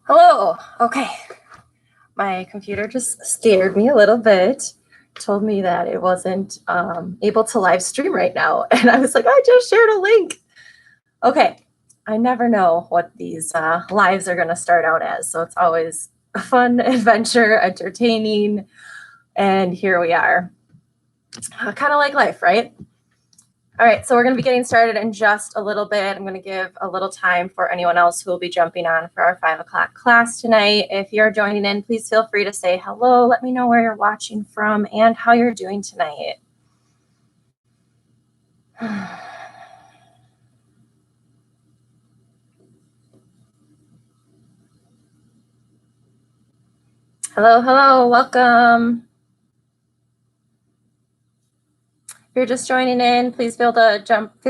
Hello. Okay. My computer just scared me a little bit, told me that it wasn't able to live stream right now. And I was like, I just shared a link. Okay. I never know what these lives are going to start out as. So it's always a fun adventure, entertaining. And here we are. Kind of like life, right? All right, so we're going to be getting started in just a little bit. I'm going to give a little time for anyone else who will be jumping on for our 5 o'clock class tonight. If you're joining in, please feel free to say hello. Let me know where you're watching from and how you're doing tonight. Hello, welcome. If you're just joining in, please feel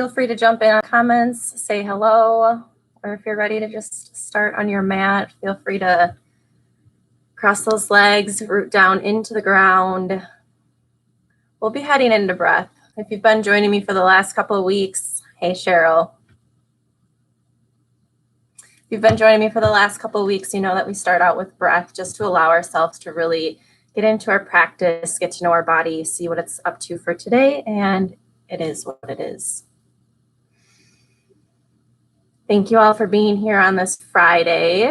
free to jump in on comments, say hello, or if you're ready to just start on your mat, feel free to cross those legs, root down into the ground. We'll be heading into breath. If you've been joining me for the last couple of weeks, hey, Cheryl. If you've been joining me for the last couple of weeks, you know that we start out with breath just to allow ourselves to really get into our practice, get to know our body, see what it's up to for today, and it is what it is. Thank you all for being here on this Friday.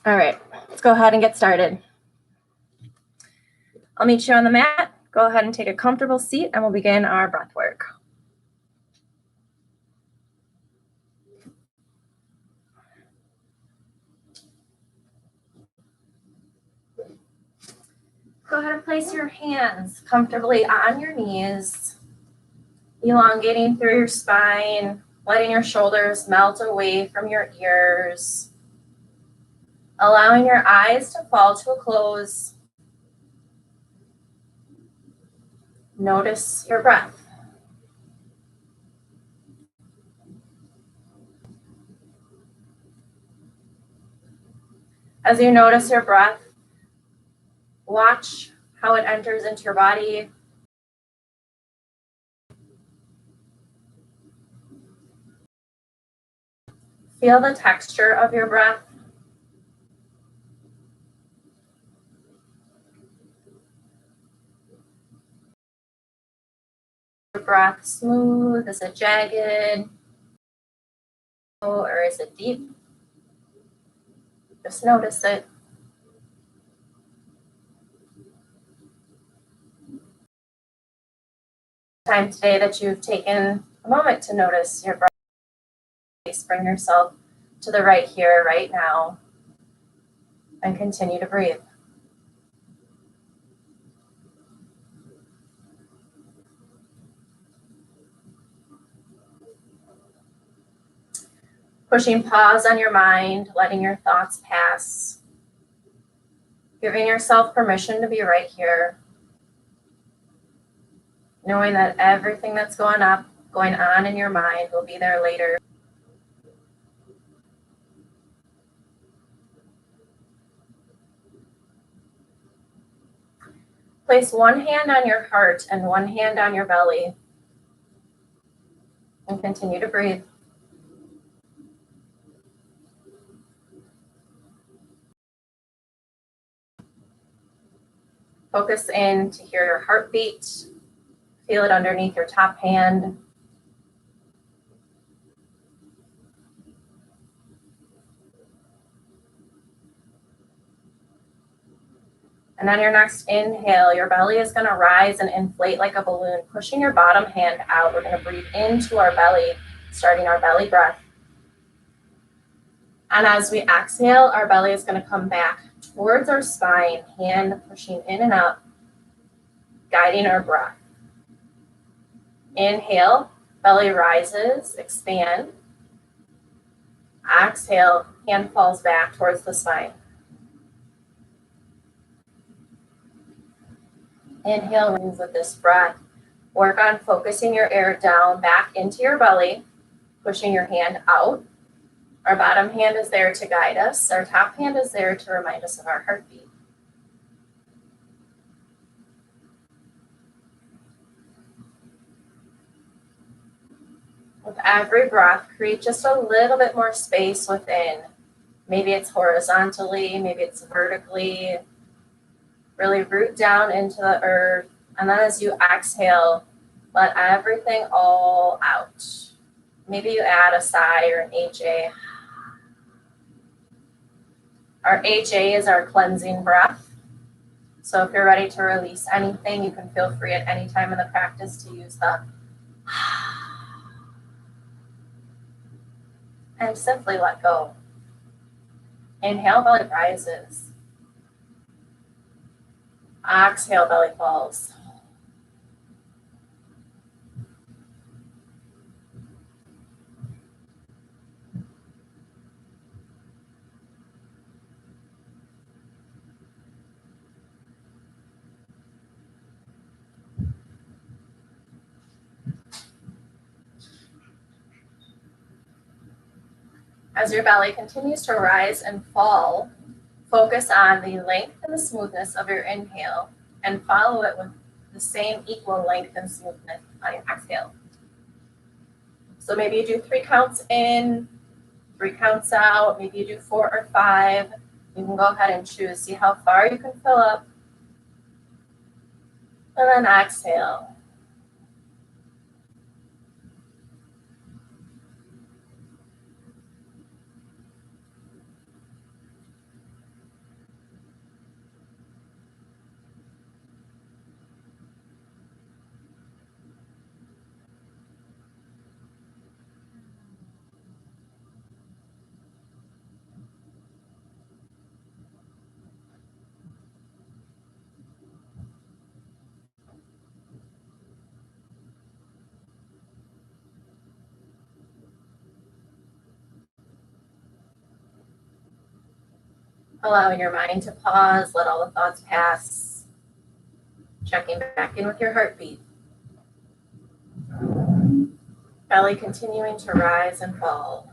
All right, let's go ahead and get started. I'll meet you on the mat. Go ahead and take a comfortable seat and we'll begin our breath work. Go ahead and place your hands comfortably on your knees, elongating through your spine, letting your shoulders melt away from your ears, allowing your eyes to fall to a close. Notice your breath. As you notice your breath, watch how it enters into your body. Feel the texture of your breath. Your breath smooth? Is it jagged? Or is it deep? Just notice it. Time today that you've taken a moment to notice your breath. Bring yourself to the right here, right now, and continue to breathe. Pushing pause on your mind, letting your thoughts pass, giving yourself permission to be right here, knowing that everything that's going on in your mind will be there later. Place one hand on your heart and one hand on your belly, and continue to breathe. Focus in to hear your heartbeat. Feel it underneath your top hand. And on your next inhale, your belly is going to rise and inflate like a balloon, pushing your bottom hand out. We're going to breathe into our belly, starting our belly breath. And as we exhale, our belly is going to come back towards our spine, hand pushing in and up, guiding our breath. Inhale, belly rises, expand. Exhale, hand falls back towards the spine. Inhale, move with this breath. Work on focusing your air down, back into your belly, pushing your hand out. Our bottom hand is there to guide us. Our top hand is there to remind us of our heartbeat. every breath, create just a little bit more space within. Maybe it's horizontally, maybe it's vertically. Really root down into the earth. And then as you exhale, let everything all out. Maybe you add a sigh or an HA. Our HA is our cleansing breath. So if you're ready to release anything, you can feel free at any time in the practice to use the and simply let go. Inhale, belly rises. Exhale, belly falls. As your belly continues to rise and fall, focus on the length and the smoothness of your inhale and follow it with the same equal length and smoothness on your exhale. So maybe you do 3 counts in, 3 counts out, maybe you do 4 or 5. You can go ahead and choose, see how far you can fill up. And then exhale. Allowing your mind to pause, let all the thoughts pass. Checking back in with your heartbeat. Belly continuing to rise and fall.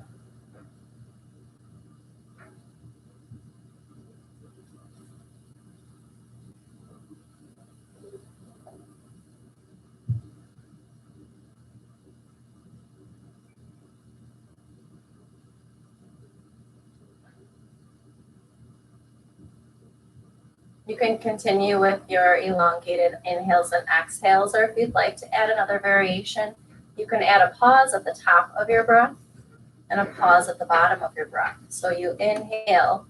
You can continue with your elongated inhales and exhales, or if you'd like to add another variation, you can add a pause at the top of your breath and a pause at the bottom of your breath. So you inhale,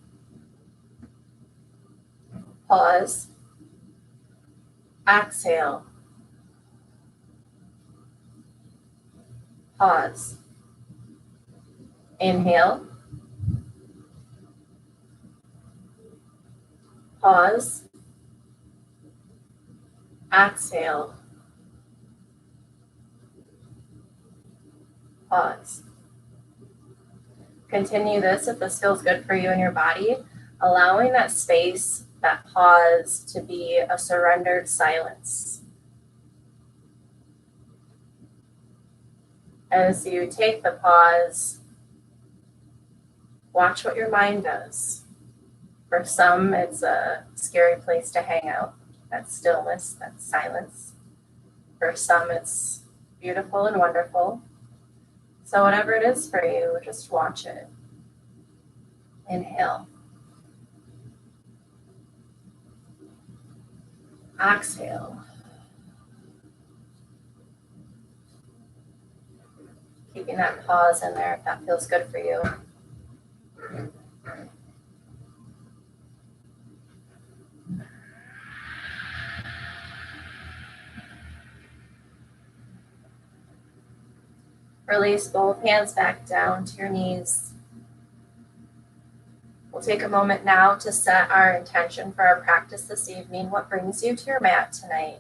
pause, exhale, pause, inhale, pause, exhale, pause. Continue this if this feels good for you and your body, allowing that space, that pause to be a surrendered silence. As you take the pause, watch what your mind does. For some, it's a scary place to hang out, that stillness, that silence. For some, it's beautiful and wonderful. So whatever it is for you, just watch it. Inhale. Exhale. Keeping that pause in there if that feels good for you. Release both hands back down to your knees. We'll take a moment now to set our intention for our practice this evening. What brings you to your mat tonight?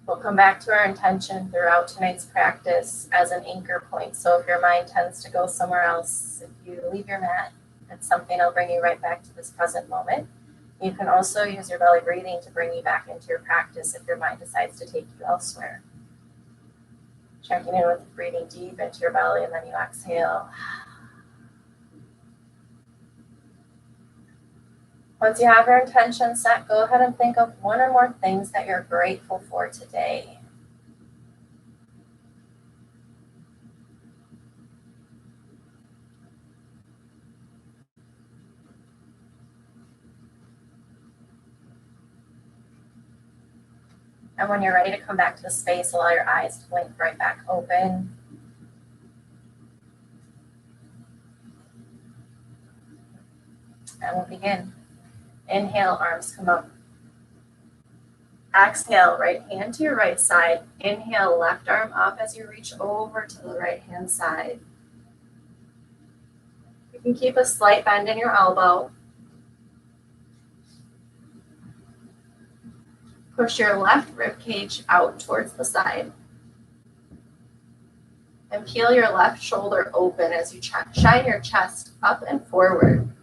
We'll come back to our intention throughout tonight's practice as an anchor point. So if your mind tends to go somewhere else, if you leave your mat, it's something that'll bring you right back to this present moment. You can also use your belly breathing to bring you back into your practice if your mind decides to take you elsewhere. Checking in with breathing deep into your belly, and then you exhale. Once you have your intention set, go ahead and think of one or more things that you're grateful for today. And when you're ready to come back to the space, allow your eyes to blink right back open. And we'll begin. Inhale, arms come up. Exhale, right hand to your right side. Inhale, left arm up as you reach over to the right hand side. You can keep a slight bend in your elbow. Push your left rib cage out towards the side. And peel your left shoulder open as you shine your chest up and forward.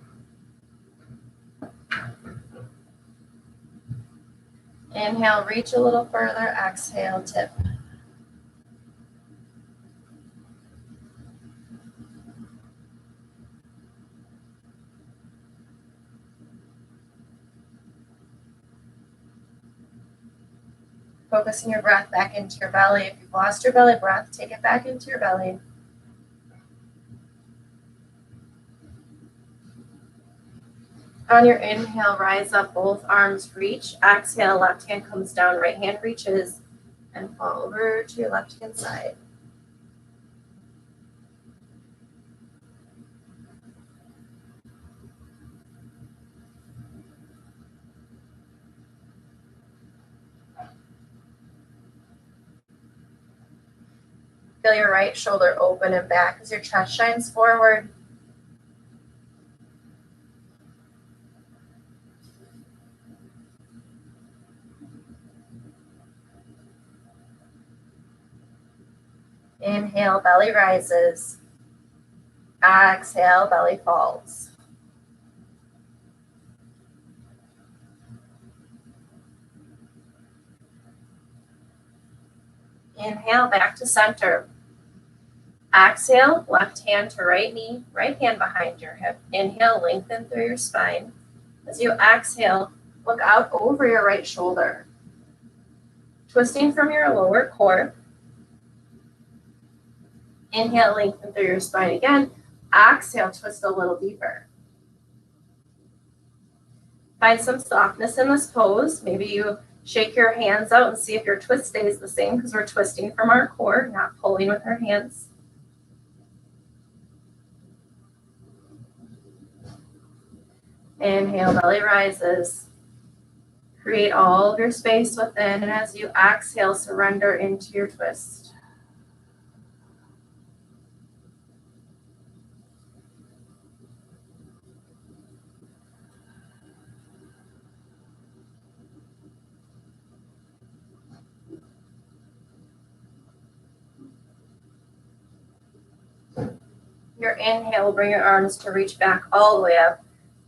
Inhale, reach a little further. Exhale, tip. Focusing your breath back into your belly. If you've lost your belly breath, take it back into your belly. On your inhale, rise up, both arms reach. Exhale, left hand comes down, right hand reaches, and fall over to your left hand side. Feel your right shoulder open and back as your chest shines forward. Inhale, belly rises. Exhale, belly falls. Inhale, back to center. Exhale, left hand to right knee, right hand behind your hip. Inhale, lengthen through your spine. As you exhale, look out over your right shoulder. Twisting from your lower core. Inhale, lengthen through your spine again. Exhale, twist a little deeper. Find some softness in this pose. Maybe you shake your hands out and see if your twist stays the same because we're twisting from our core, not pulling with our hands. Inhale, belly rises. Create all of your space within, and as you exhale, surrender into your twist. Your inhale, bring your arms to reach back all the way up,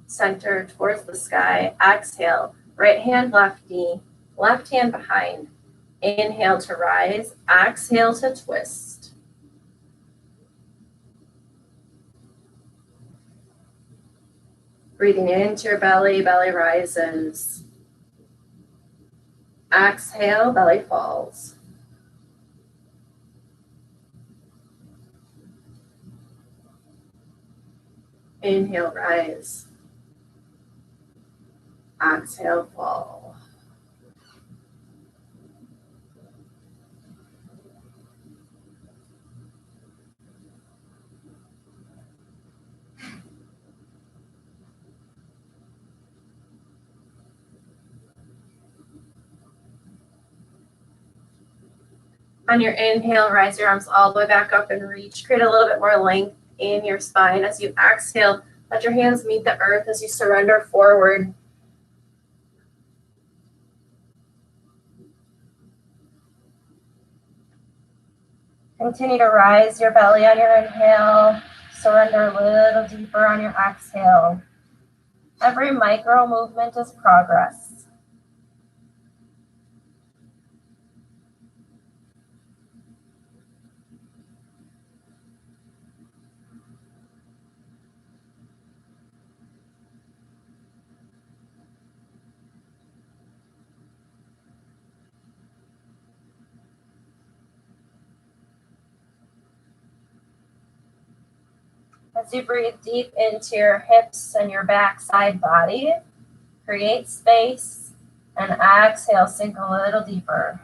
center towards the sky. Exhale, right hand, left knee, left hand behind. Inhale to rise, exhale to twist. Breathing into your belly, belly rises. Exhale, belly falls. Inhale, rise. Exhale, fall. On your inhale, rise your arms all the way back up and reach. Create a little bit more length in your spine. As you exhale, let your hands meet the earth as you surrender forward. Continue to rise your belly on your inhale. Surrender a little deeper on your exhale. Every micro movement is progress. As you breathe deep into your hips and your backside body, create space and exhale, sink a little deeper.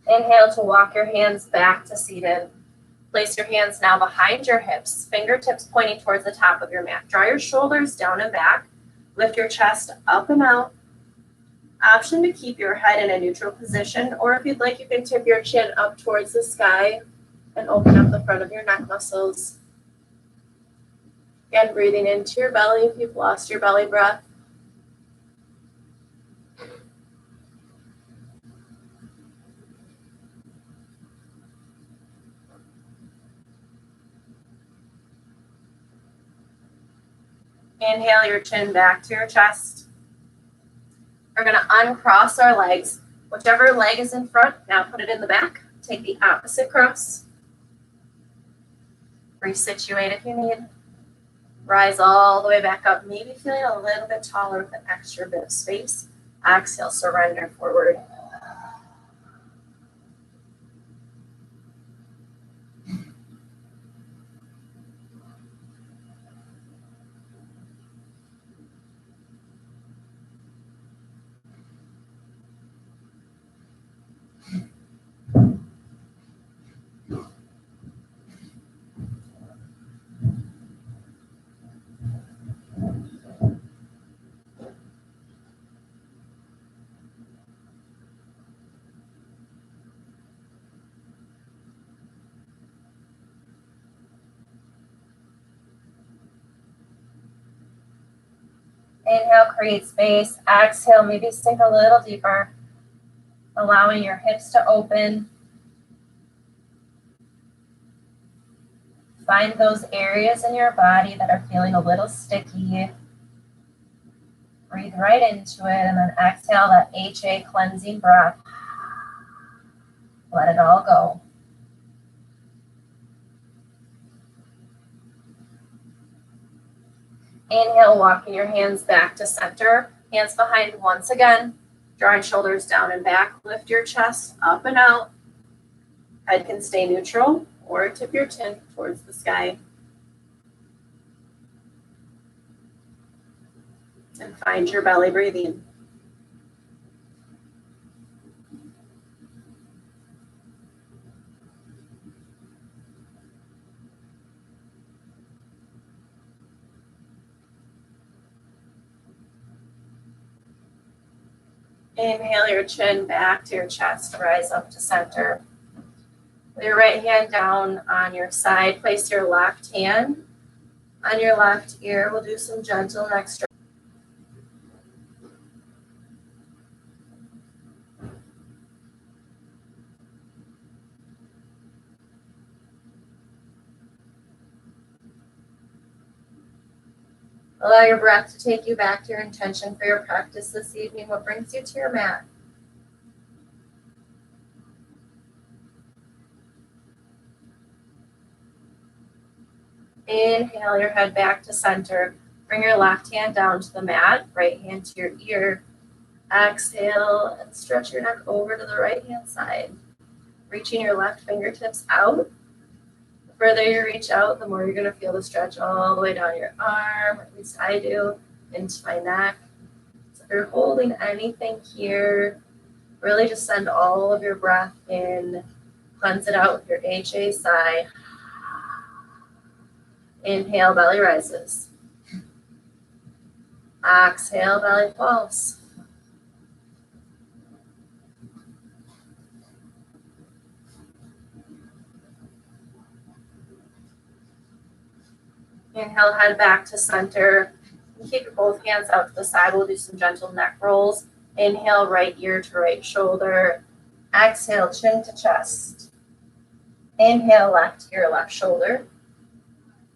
Inhale to walk your hands back to seated. Place your hands now behind your hips, fingertips pointing towards the top of your mat. Draw your shoulders down and back. Lift your chest up and out. Option to keep your head in a neutral position, or if you'd like, you can tip your chin up towards the sky and open up the front of your neck muscles. Again, breathing into your belly if you've lost your belly breath. Inhale your chin back to your chest. We're going to uncross our legs. Whichever leg is in front, now put it in the back. Take the opposite cross. Resituate if you need. Rise all the way back up, maybe feeling a little bit taller with an extra bit of space. Exhale, surrender forward. Inhale, create space. Exhale, maybe sink a little deeper, allowing your hips to open. Find those areas in your body that are feeling a little sticky. Breathe right into it and then exhale that HA cleansing breath. Let it all go. Inhale, walking your hands back to center. Hands behind once again. Drawing shoulders down and back. Lift your chest up and out. Head can stay neutral or tip your chin towards the sky. And find your belly breathing. Inhale your chin back to your chest, rise up to center. With your right hand down on your side, place your left hand on your left ear. We'll do some gentle neck stretch. Allow your breath to take you back to your intention for your practice this evening. What brings you to your mat? Inhale your head back to center. Bring your left hand down to the mat, right hand to your ear. Exhale and stretch your neck over to the right hand side. Reaching your left fingertips out. The further you reach out, the more you're going to feel the stretch all the way down your arm, at least I do, into my neck. So if you're holding anything here, really just send all of your breath in. Cleanse it out with your HA sigh. Inhale, belly rises. Exhale, belly falls. Inhale, head back to center. Keep your both hands out to the side. We'll do some gentle neck rolls. Inhale, right ear to right shoulder. Exhale, chin to chest. Inhale, left ear, left shoulder.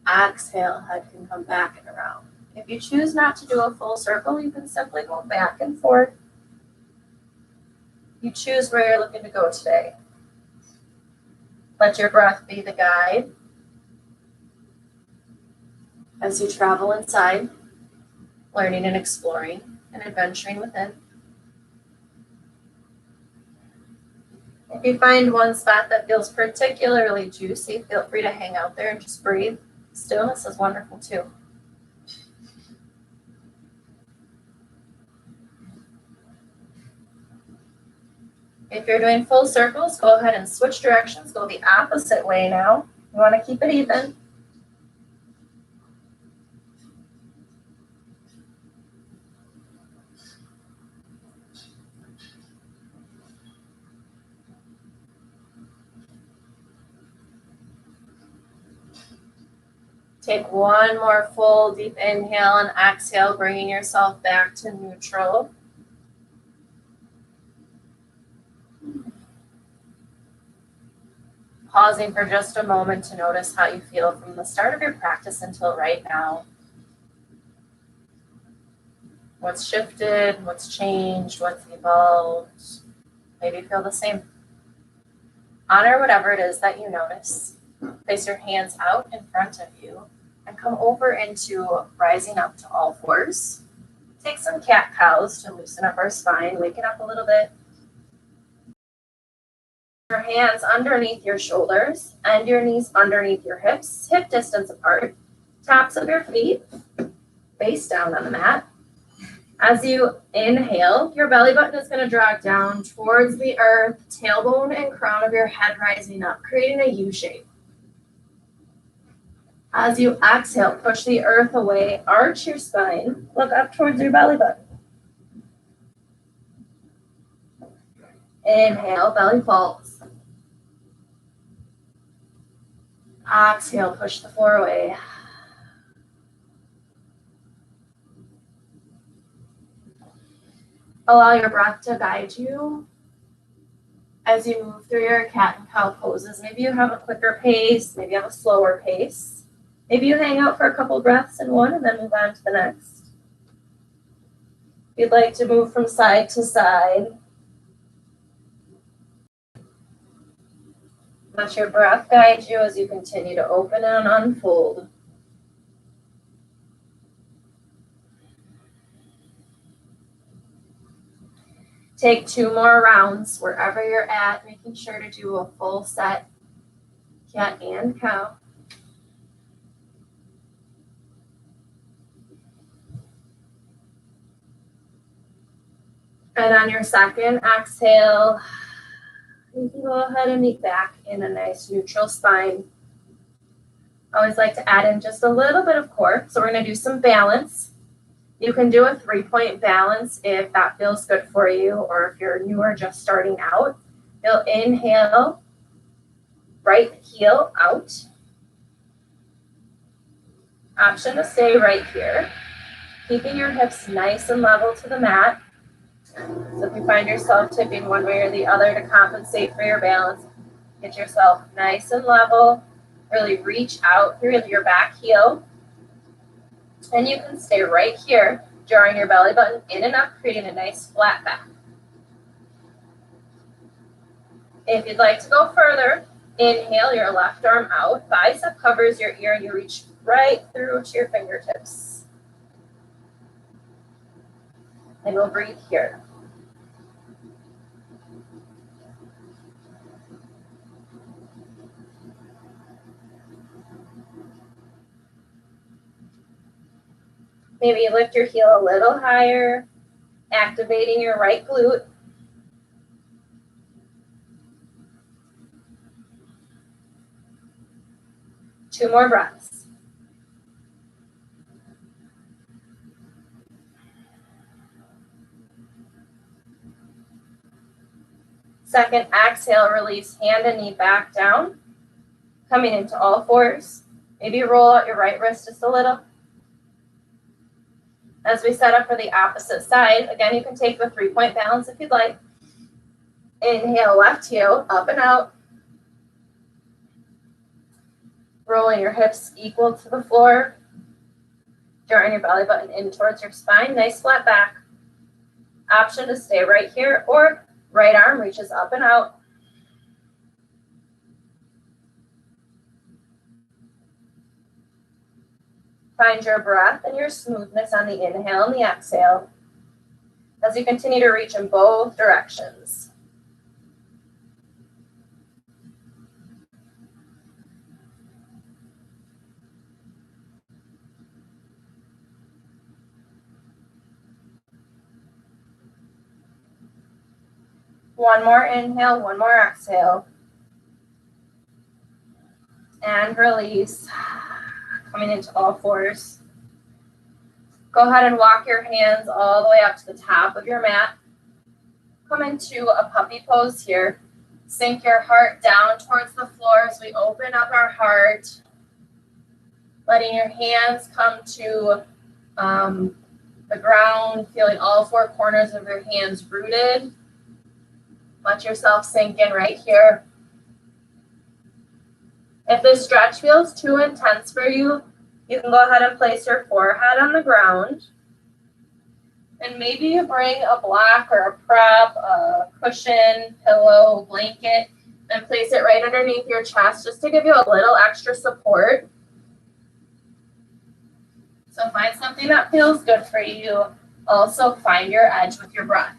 Exhale, head can come back and around. If you choose not to do a full circle, you can simply go back and forth. You choose where you're looking to go today. Let your breath be the guide as you travel inside. learning and exploring and adventuring within. If you find one spot that feels particularly juicy, feel free to hang out there and just breathe. Stillness is wonderful too. If you're doing full circles, go ahead and switch directions. Go the opposite way now. You want to keep it even. Take one more full deep inhale and exhale, bringing yourself back to neutral. Pausing for just a moment to notice how you feel from the start of your practice until right now. What's shifted, what's changed, what's evolved. Maybe feel the same. Honor whatever it is that you notice. Place your hands out in front of you and come over into rising up to all fours. Take some cat-cows to loosen up our spine, wake it up a little bit. Your hands underneath your shoulders and your knees underneath your hips, hip distance apart. Tops of your feet face down on the mat. As you inhale, your belly button is going to drag down towards the earth, tailbone and crown of your head rising up, creating a U shape. As you exhale, push the earth away, arch your spine, look up towards your belly button. Inhale, belly falls. Exhale, push the floor away. Allow your breath to guide you as you move through your cat and cow poses. Maybe you have a quicker pace, maybe you have a slower pace. Maybe you hang out for a couple breaths in one and then move on to the next. If you'd like to move from side to side, let your breath guide you as you continue to open and unfold. Take 2 more rounds wherever you're at, making sure to do a full set, cat and cow. And on your second exhale, you can go ahead and meet back in a nice neutral spine. I always like to add in just a little bit of core. So we're going to do some balance. You can do a 3-point balance if that feels good for you, or if you're newer, just starting out. You'll inhale, right heel out. Option to stay right here, keeping your hips nice and level to the mat. So if you find yourself tipping one way or the other to compensate for your balance, get yourself nice and level. Really reach out through your back heel. And you can stay right here, drawing your belly button in and up, creating a nice flat back. If you'd like to go further, inhale your left arm out, bicep covers your ear, and you reach right through to your fingertips. And we'll breathe here. Maybe lift your heel a little higher, activating your right glute. Two more breaths. Second exhale, release hand and knee back down, coming into all fours. Maybe roll out your right wrist just a little. As we set up for the opposite side, again, you can take the 3-point balance if you'd like. Inhale, left heel, up and out. Rolling your hips equal to the floor. Drawing your belly button in towards your spine, nice flat back. Option to stay right here, or right arm reaches up and out. Find your breath and your smoothness on the inhale and the exhale as you continue to reach in both directions. One more inhale, one more exhale. And release, coming into all fours. Go ahead and walk your hands all the way up to the top of your mat. Come into a puppy pose here. Sink your heart down towards the floor as we open up our heart. Letting your hands come to the ground, feeling all four corners of your hands rooted. Let yourself sink in right here. If this stretch feels too intense for you, you can go ahead and place your forehead on the ground. And maybe you bring a block or a prop, a cushion, pillow, blanket, and place it right underneath your chest just to give you a little extra support. So find something that feels good for you. Also find your edge with your breath.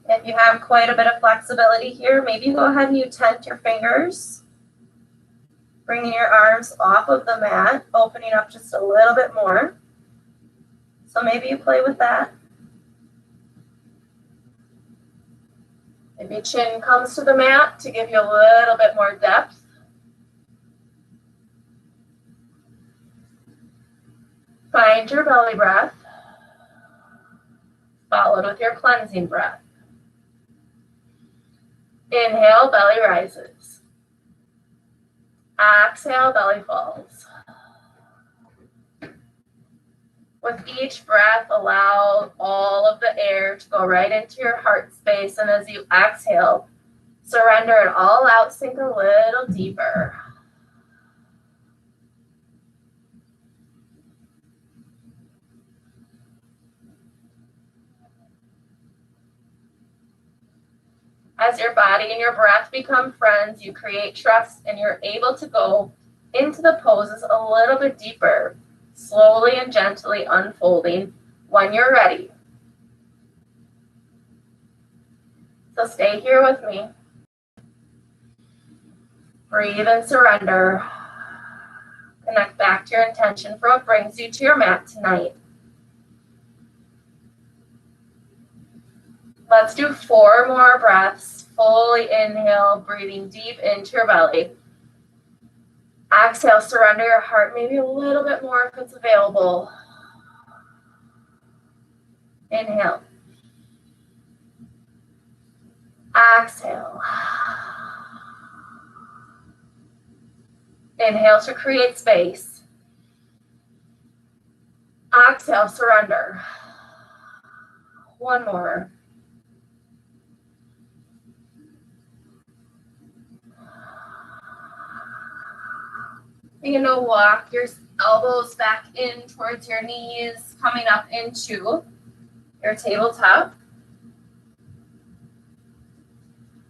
If you have quite a bit of flexibility here, maybe go ahead and you tent your fingers, bringing your arms off of the mat, opening up just a little bit more. So maybe you play with that. Maybe chin comes to the mat to give you a little bit more depth. Find your belly breath, followed with your cleansing breath. Inhale, belly rises. Exhale, belly falls. With each breath, allow all of the air to go right into your heart space. And as you exhale, surrender it all out, sink a little deeper. As your body and your breath become friends, you create trust and you're able to go into the poses a little bit deeper, slowly and gently unfolding when you're ready. So stay here with me. Breathe and surrender. Connect back to your intention for what brings you to your mat tonight. Let's do 4 more breaths. Fully inhale, breathing deep into your belly. Exhale, surrender your heart maybe a little bit more if it's available. Inhale. Exhale. Inhale to create space. Exhale, surrender. One more. You're going to walk your elbows back in towards your knees, coming up into your tabletop.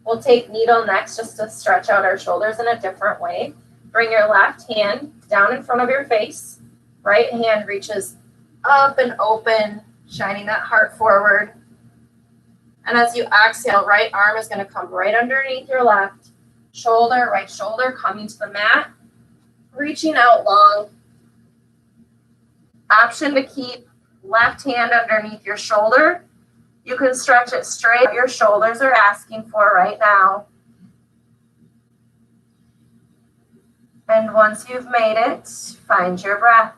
We'll take needle next just to stretch out our shoulders in a different way. Bring your left hand down in front of your face. Right hand reaches up and open, shining that heart forward. And as you exhale, right arm is going to come right underneath your left shoulder, right shoulder coming to the mat. Reaching out long. Option to keep left hand underneath your shoulder. You can stretch it straight. Your shoulders are asking for right now. And once you've made it, find your breath.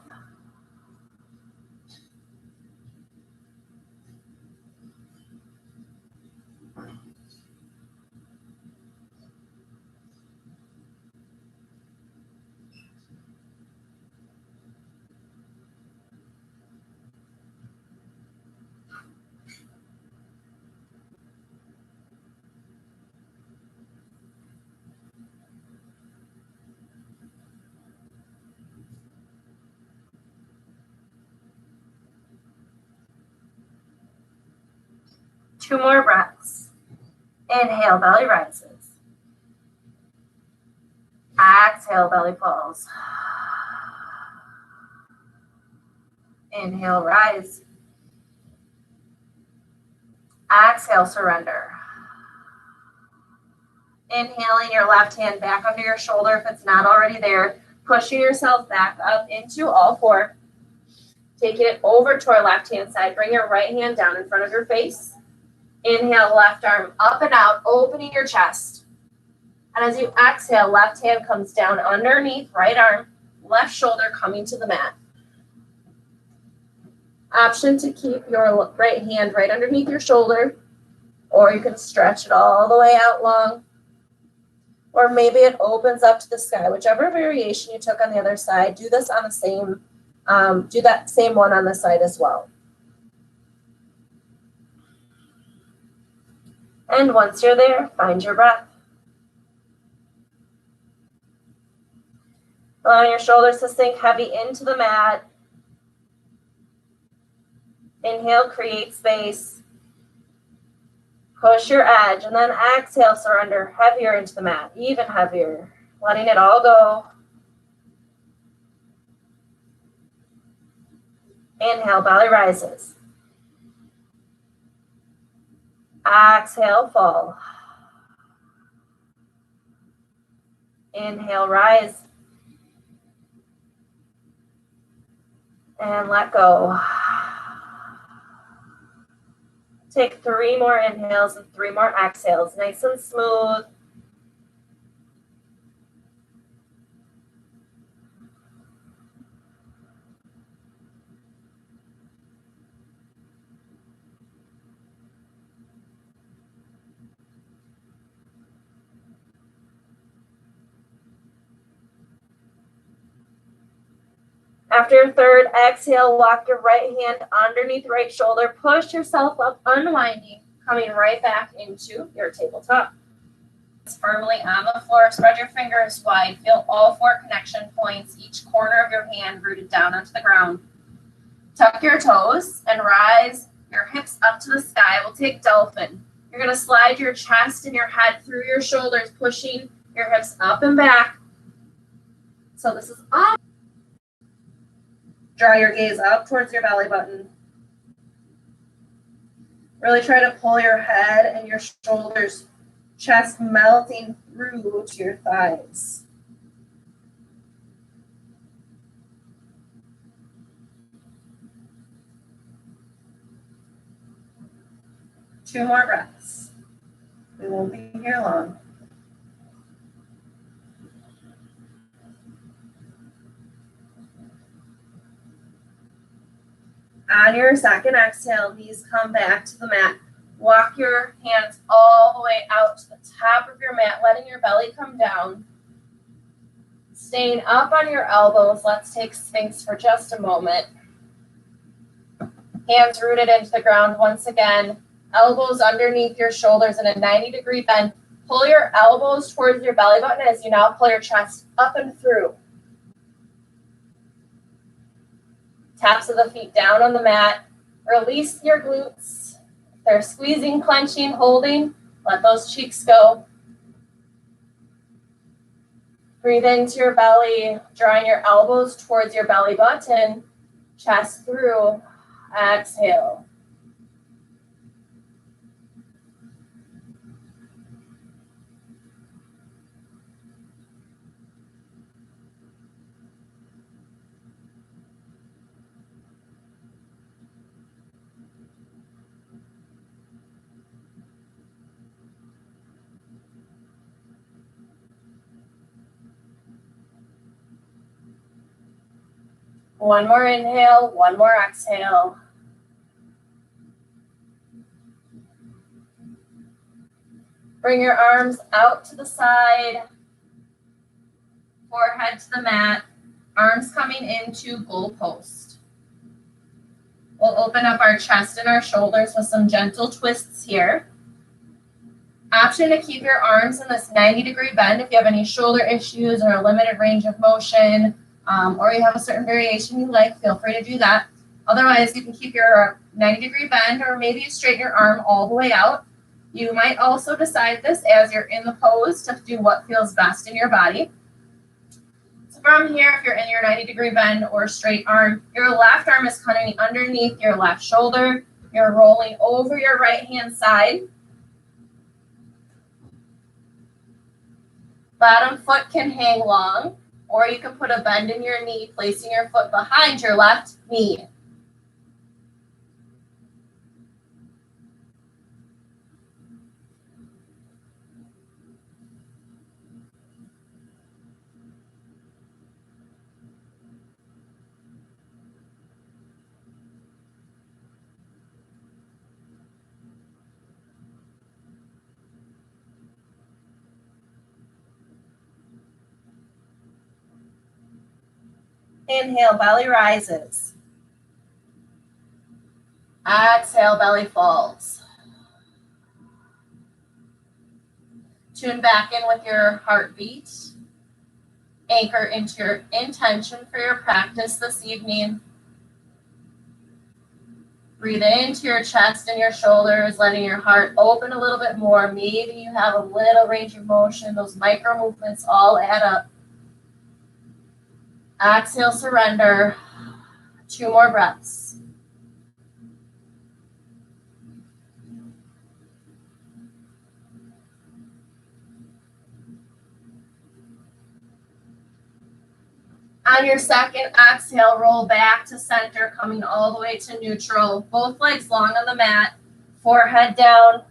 Two more breaths. Inhale, belly rises. Exhale, belly falls. Inhale, rise. Exhale, surrender. Inhaling your left hand back under your shoulder if it's not already there. Pushing yourself back up into all four. Taking it over to our left hand side. Bring your right hand down in front of your face. Inhale, left arm up and out, opening your chest. And as you exhale, left hand comes down underneath right arm, left shoulder coming to the mat. Option to keep your right hand right underneath your shoulder, or you can stretch it all the way out long, or maybe it opens up to the sky. Whichever variation you took on the other side, do this on the same, do that same one on the side as well. And once you're there, find your breath. Allowing your shoulders to sink heavy into the mat. Inhale, create space. Push your edge, and then exhale, surrender heavier into the mat, even heavier, letting it all go. Inhale, belly rises. Exhale, fall. Inhale, rise. And let go. Take 3 more inhales and 3 more exhales, nice and smooth. After your third exhale, walk your right hand underneath right shoulder. Push yourself up, unwinding, coming right back into your tabletop. Firmly on the floor, spread your fingers wide. Feel all 4 connection points, each corner of your hand rooted down onto the ground. Tuck your toes and rise your hips up to the sky. We'll take dolphin. You're going to slide your chest and your head through your shoulders, pushing your hips up and back. So this is up. Draw your gaze up towards your belly button. Really try to pull your head and your shoulders, chest melting through to your thighs. Two more breaths. We won't be here long. On your second exhale, knees come back to the mat. Walk your hands all the way out to the top of your mat, letting your belly come down. Staying up on your elbows, let's take Sphinx for just a moment. Hands rooted into the ground once again. Elbows underneath your shoulders in a 90-degree bend. Pull your elbows towards your belly button as you now pull your chest up and through. Taps of the feet down on the mat. Release your glutes. If they're squeezing, clenching, holding, let those cheeks go. Breathe into your belly, drawing your elbows towards your belly button, chest through. Exhale. One more inhale, one more exhale. Bring your arms out to the side, forehead to the mat, arms coming into goal post. We'll open up our chest and our shoulders with some gentle twists here. Option to keep your arms in this 90-degree bend if you have any shoulder issues or a limited range of motion, or you have a certain variation you like, feel free to do that. Otherwise, you can keep your 90-degree bend, or maybe you straighten your arm all the way out. You might also decide this as you're in the pose to do what feels best in your body. From here, if you're in your 90-degree bend or straight arm, your left arm is coming underneath your left shoulder. You're rolling over your right-hand side. Bottom foot can hang long, or you can put a bend in your knee, placing your foot behind your left knee. Inhale, belly rises. Exhale, belly falls. Tune back in with your heartbeat. Anchor into your intention for your practice this evening. Breathe into your chest and your shoulders, letting your heart open a little bit more. Maybe you have a little range of motion. Those micro movements all add up. Exhale, surrender. 2 more breaths. On your second exhale, roll back to center, coming all the way to neutral. Both legs long on the mat, forehead down.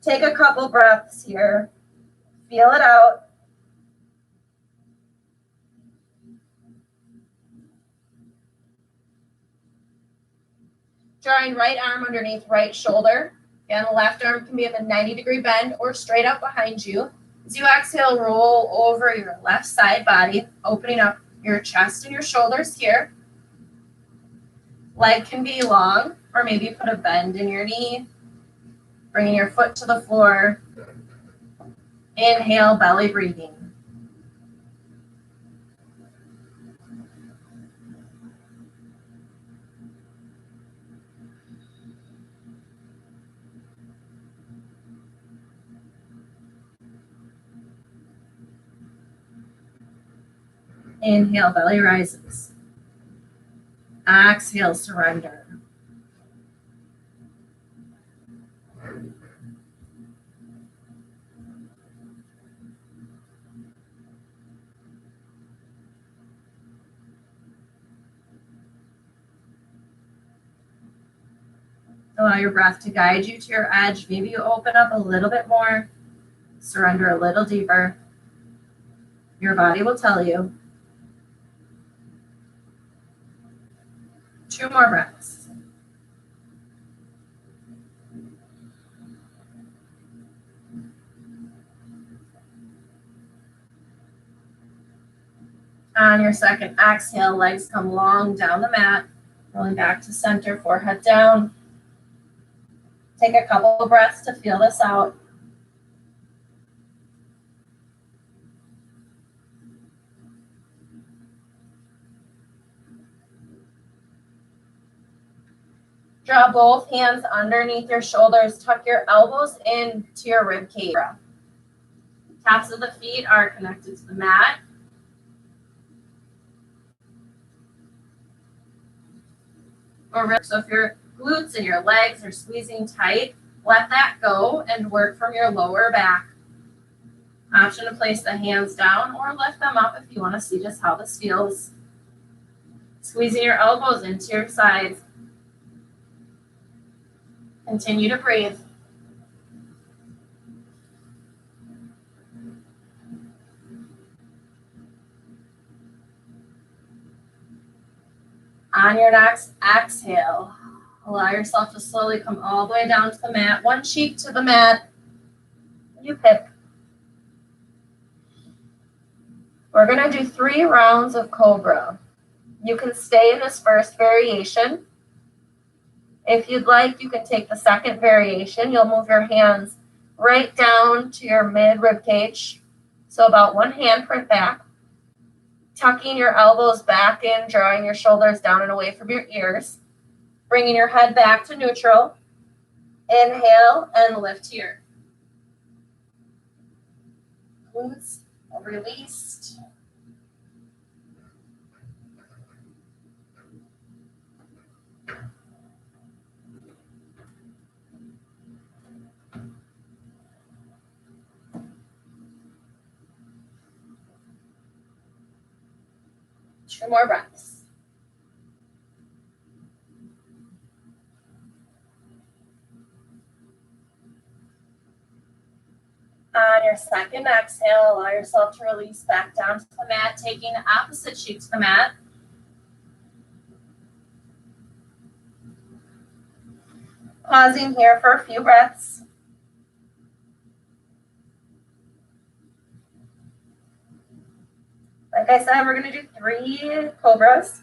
Take a couple breaths here. Feel it out. Drawing right arm underneath right shoulder. Again, the left arm can be in a 90-degree bend or straight up behind you. As you exhale, roll over your left side body, opening up your chest and your shoulders here. Leg can be long, or maybe put a bend in your knee. Bringing your foot to the floor. Inhale, belly breathing. Inhale, belly rises. Exhale, surrender. Allow your breath to guide you to your edge. Maybe you open up a little bit more. Surrender a little deeper. Your body will tell you. 2 more breaths. On your second exhale, legs come long down the mat, rolling back to center, forehead down. Take a couple of breaths to feel this out. Draw both hands underneath your shoulders. Tuck your elbows into your rib cage. Tops of the feet are connected to the mat. So if your glutes and your legs are squeezing tight, let that go and work from your lower back. Option to place the hands down or lift them up if you want to see just how this feels. Squeezing your elbows into your sides. Continue to breathe. On your next exhale, allow yourself to slowly come all the way down to the mat. One cheek to the mat. You pick. We're going to do 3 rounds of Cobra. You can stay in this first variation. If you'd like, you can take the second variation. You'll move your hands right down to your mid rib cage. So about 1 handprint back. Tucking your elbows back in, drawing your shoulders down and away from your ears. Bringing your head back to neutral. Inhale and lift here. Glutes released. 2 more breaths. On your second exhale, allow yourself to release back down to the mat, taking the opposite cheek to the mat. Pausing here for a few breaths. Like I said, we're going to do 3 cobras.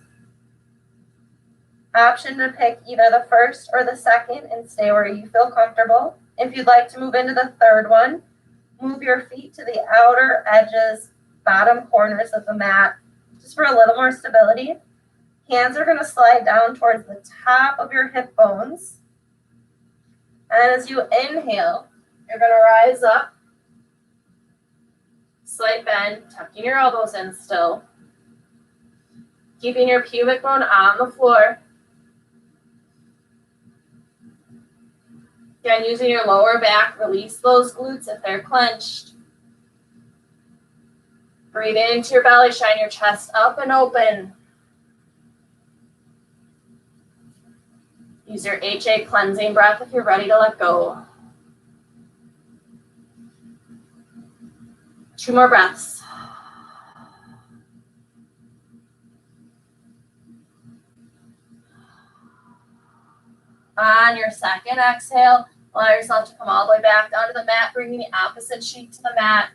Option to pick either the first or the second and stay where you feel comfortable. If you'd like to move into the third one, move your feet to the outer edges, bottom corners of the mat, just for a little more stability. Hands are going to slide down towards the top of your hip bones. And as you inhale, you're going to rise up, slight bend, tucking your elbows in still. Keeping your pubic bone on the floor. Again, using your lower back, release those glutes if they're clenched. Breathe into your belly, shine your chest up and open. Use your HA cleansing breath if you're ready to let go. 2 more breaths. On your second exhale, allow yourself to come all the way back down to the mat, bringing the opposite cheek to the mat.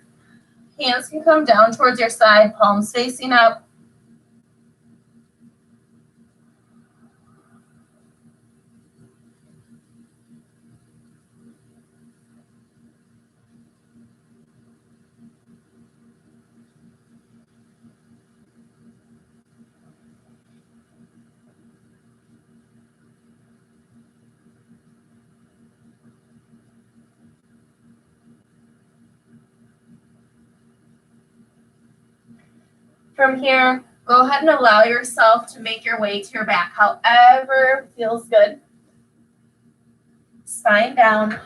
Hands can come down towards your side, palms facing up. From here, go ahead and allow yourself to make your way to your back, however feels good. Spine down.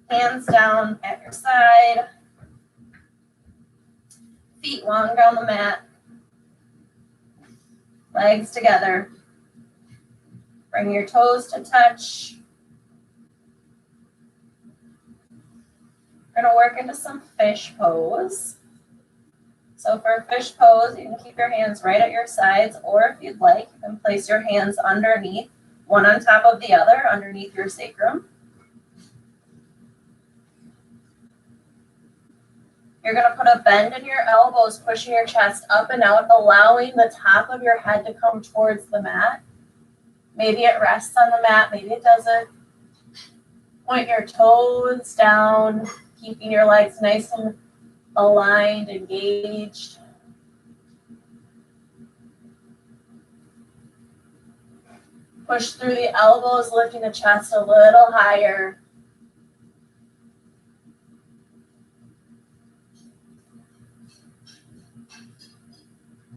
Hands down at your side. Feet longer on the mat. Legs together. Bring your toes to touch. We're going to work into some fish pose. So for a fish pose, you can keep your hands right at your sides, or if you'd like, you can place your hands underneath, one on top of the other, underneath your sacrum. You're going to put a bend in your elbows, pushing your chest up and out, allowing the top of your head to come towards the mat. Maybe it rests on the mat, maybe it doesn't. Point your toes down, keeping your legs nice and aligned, engaged. Push through the elbows, lifting the chest a little higher.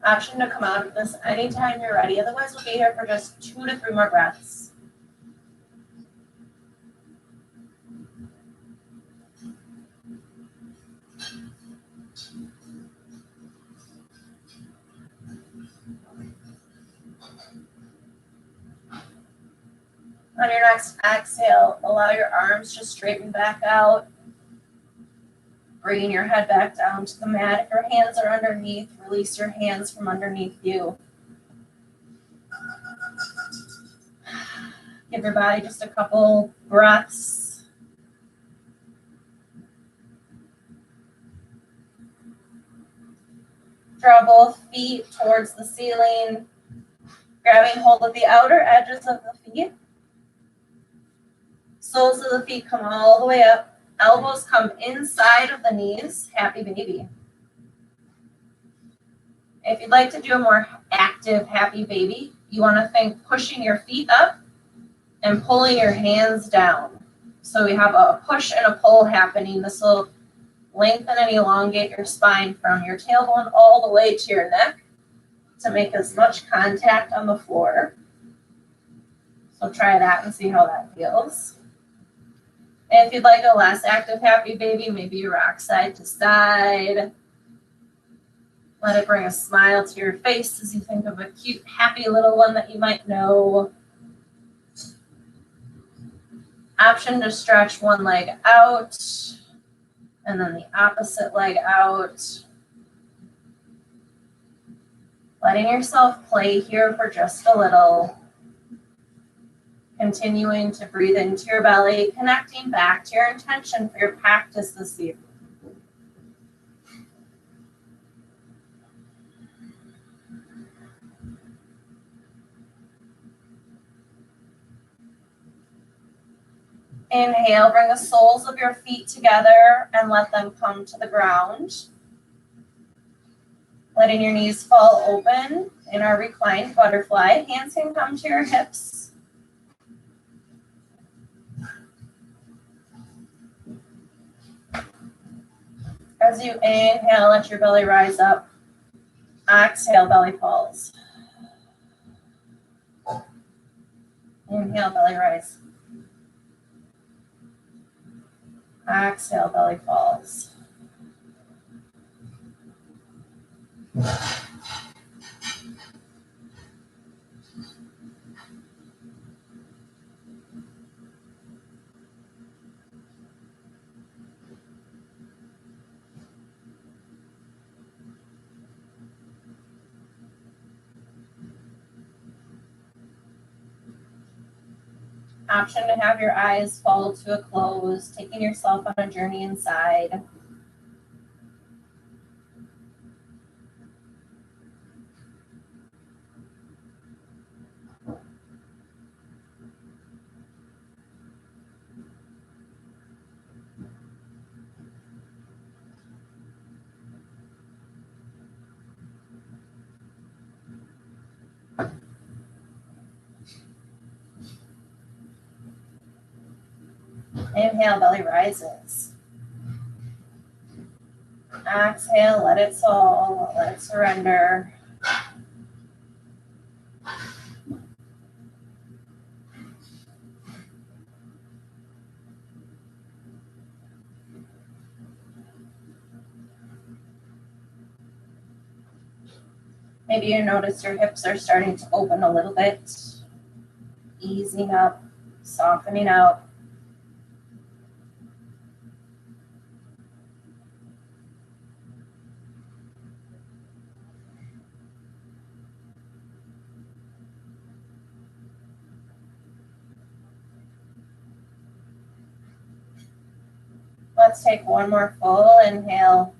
Option to come out of this anytime you're ready. Otherwise, we'll be here for just 2 to 3 more breaths. On your next exhale, allow your arms to straighten back out. Bringing your head back down to the mat. If your hands are underneath, release your hands from underneath you. Give your body just a couple breaths. Draw both feet towards the ceiling, grabbing hold of the outer edges of the feet. Soles of the feet come all the way up. Elbows come inside of the knees. Happy baby. If you'd like to do a more active happy baby, you want to think pushing your feet up and pulling your hands down. So we have a push and a pull happening. This will lengthen and elongate your spine from your tailbone all the way to your neck to make as much contact on the floor. So try that and see how that feels. And if you'd like a less active happy baby, maybe you rock side to side. Let it bring a smile to your face as you think of a cute, happy little one that you might know. Option to stretch one leg out and then the opposite leg out. Letting yourself play here for just a little. Continuing to breathe into your belly, connecting back to your intention for your practice this evening. Inhale, bring the soles of your feet together and let them come to the ground. Letting your knees fall open in our reclined butterfly. Hands can come to your hips. As you inhale, let your belly rise up. Exhale, belly falls. Inhale, belly rise. Exhale, belly falls. Option to have your eyes fall to a close, taking yourself on a journey inside. Inhale, belly rises. Exhale, let it fall, let it surrender. Maybe you notice your hips are starting to open a little bit, easing up, softening out. Let's take one more full inhale,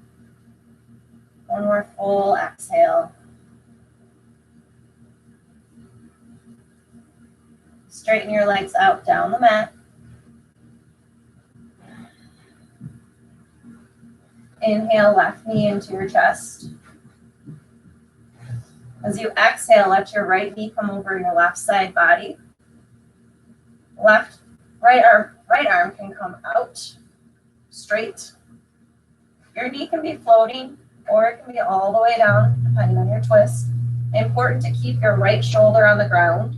one more full exhale. Straighten your legs out down the mat. Inhale, left knee into your chest. As you exhale, let your right knee come over your left side body. Right arm can come out straight. Your knee can be floating or it can be all the way down, depending on your twist. Important to keep your right shoulder on the ground.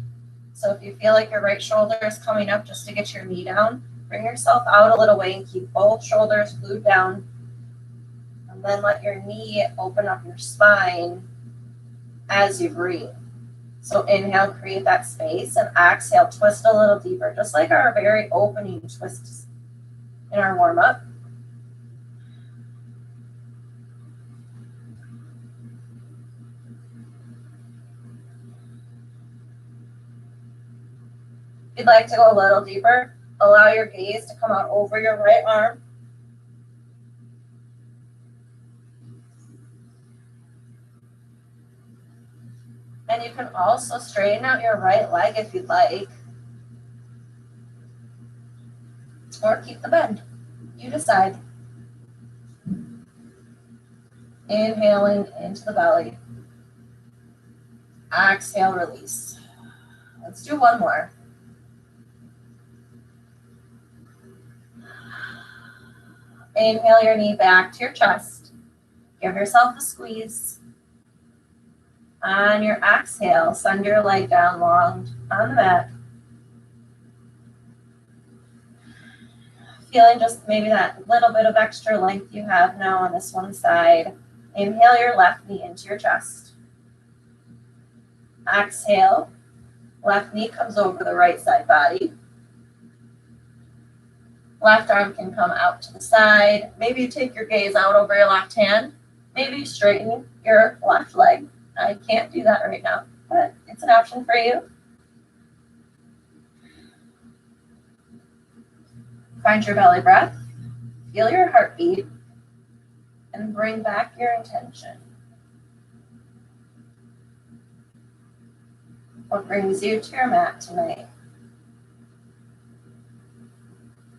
So if you feel like your right shoulder is coming up just to get your knee down, bring yourself out a little way and keep both shoulders glued down. And then let your knee open up your spine as you breathe. So inhale, create that space, and exhale, twist a little deeper, just like our very opening twists in our warm-up. If you'd like to go a little deeper, allow your gaze to come out over your right arm. And you can also straighten out your right leg if you'd like. Or keep the bend. You decide. Inhaling into the belly. Exhale, release. Let's do one more. Inhale your knee back to your chest. Give yourself a squeeze. On your exhale, send your leg down long on the mat. Feeling just maybe that little bit of extra length you have now on this one side. Inhale your left knee into your chest. Exhale, left knee comes over the right side body. Left arm can come out to the side. Maybe you take your gaze out over your left hand. Maybe you straighten your left leg. I can't do that right now, but it's an option for you. Find your belly breath. Feel your heartbeat. And bring back your intention. What brings you to your mat tonight?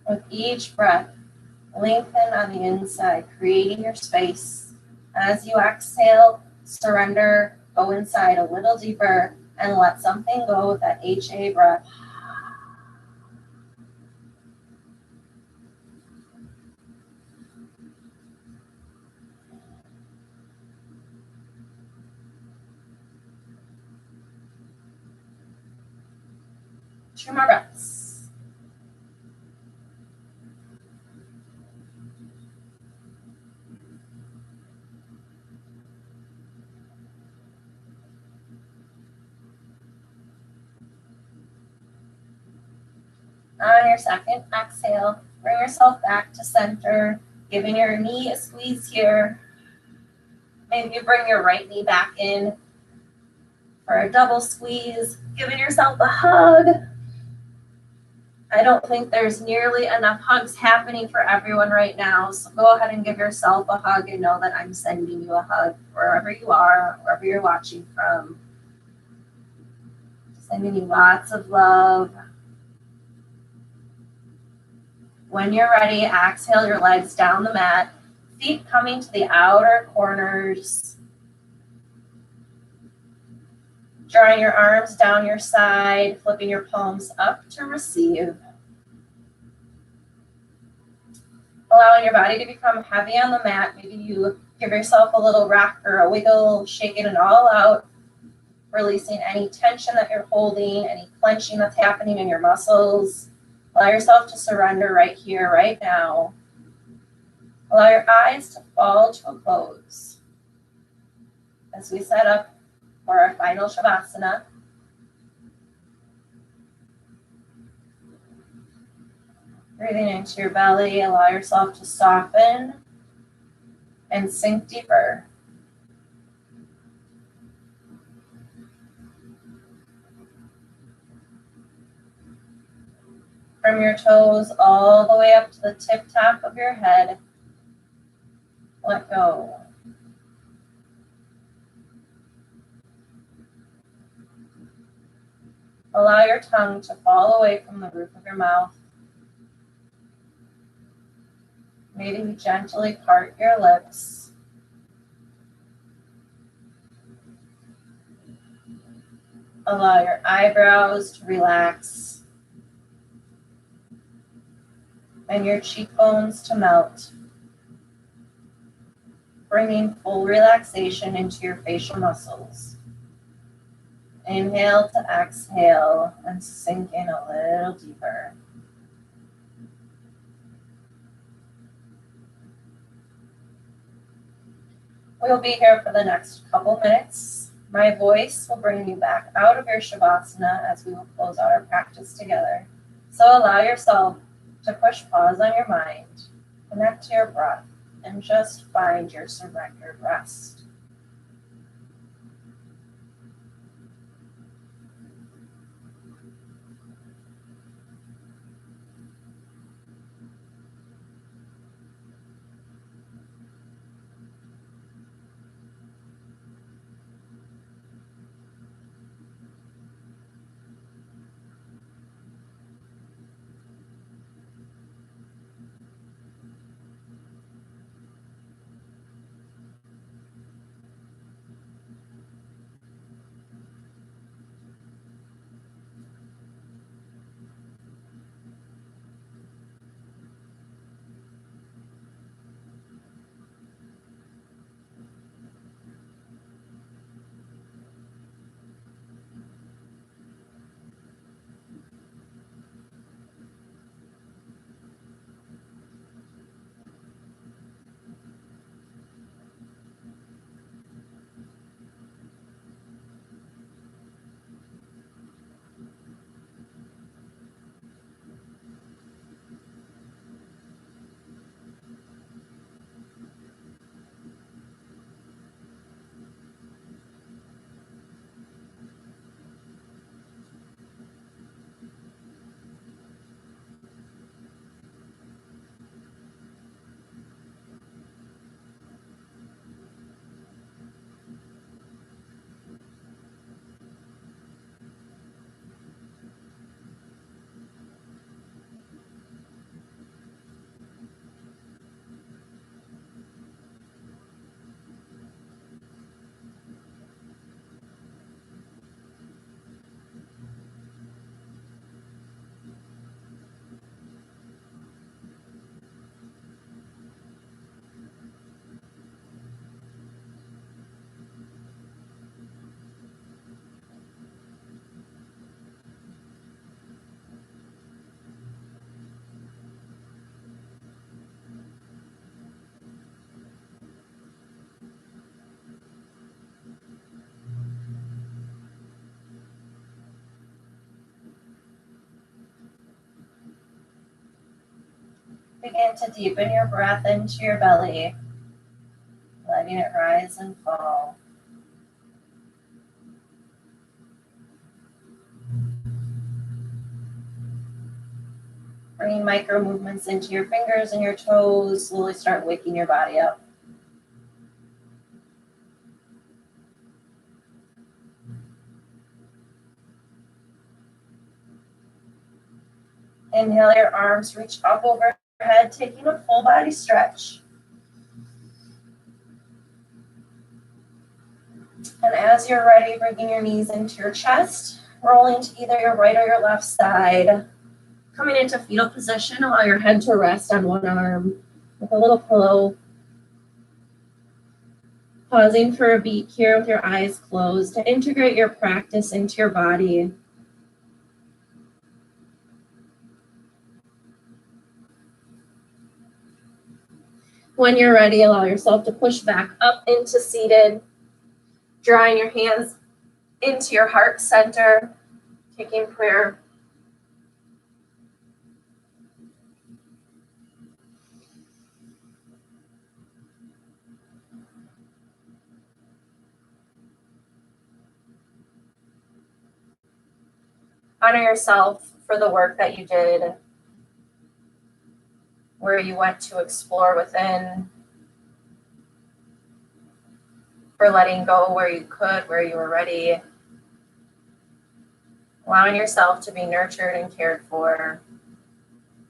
With each breath, lengthen on the inside, creating your space. As you exhale, surrender, go inside a little deeper, and let something go with that HA breath. Two more breaths. On your second exhale, bring yourself back to center, giving your knee a squeeze here. Maybe you bring your right knee back in for a double squeeze, giving yourself a hug. I don't think there's nearly enough hugs happening for everyone right now, so go ahead and give yourself a hug and know that I'm sending you a hug wherever you are, wherever you're watching from. Sending you lots of love. When you're ready, exhale your legs down the mat, feet coming to the outer corners. Drawing your arms down your side, flipping your palms up to receive. Allowing your body to become heavy on the mat. Maybe you give yourself a little rock or a wiggle, shaking it all out, releasing any tension that you're holding, any clenching that's happening in your muscles. Allow yourself to surrender right here, right now. Allow your eyes to fall to a close as we set up for our final Shavasana. Breathing into your belly, allow yourself to soften and sink deeper. From your toes all the way up to the tip top of your head, let go. Allow your tongue to fall away from the roof of your mouth. Maybe gently part your lips. Allow your eyebrows to relax and your cheekbones to melt, bringing full relaxation into your facial muscles. Inhale to exhale and sink in a little deeper. We'll be here for the next couple minutes. My voice will bring you back out of your Shavasana as we will close out our practice together. So allow yourself to push pause on your mind, connect to your breath, and just find your surrendered rest. Begin to deepen your breath into your belly, letting it rise and fall. Bringing micro movements into your fingers and your toes, slowly start waking your body up. Inhale, your arms reach up overhead, taking a full body stretch. And as you're ready, bringing your knees into your chest, rolling to either your right or your left side. Coming into fetal position, allow your head to rest on one arm with a little pillow. Pausing for a beat here with your eyes closed to integrate your practice into your body. When you're ready, allow yourself to push back up into seated, drawing your hands into your heart center, taking prayer. Honor yourself for the work that you did, where you went to explore within, for letting go where you could, where you were ready, allowing yourself to be nurtured and cared for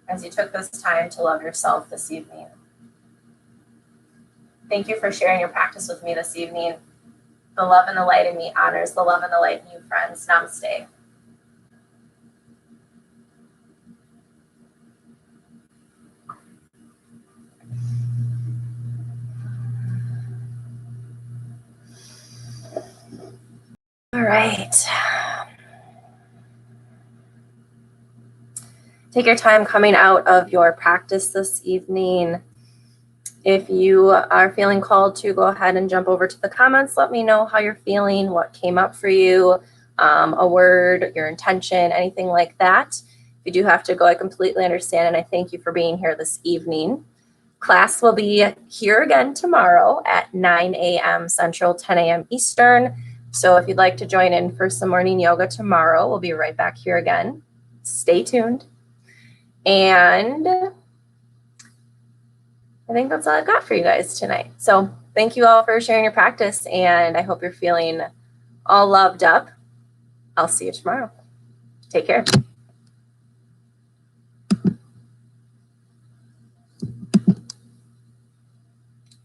as you took this time to love yourself this evening. Thank you for sharing your practice with me this evening. The love and the light in me honors the love and the light in you, friends. Namaste. All right. Take your time coming out of your practice this evening. If you are feeling called to, go ahead and jump over to the comments. Let me know how you're feeling, what came up for you, a word, your intention, anything like that. If you do have to go, I completely understand, and I thank you for being here this evening. Class will be here again tomorrow at 9 a.m. Central, 10 a.m. Eastern. So if you'd like to join in for some morning yoga tomorrow, we'll be right back here again. Stay tuned. And I think that's all I've got for you guys tonight. So thank you all for sharing your practice, and I hope you're feeling all loved up. I'll see you tomorrow. Take care.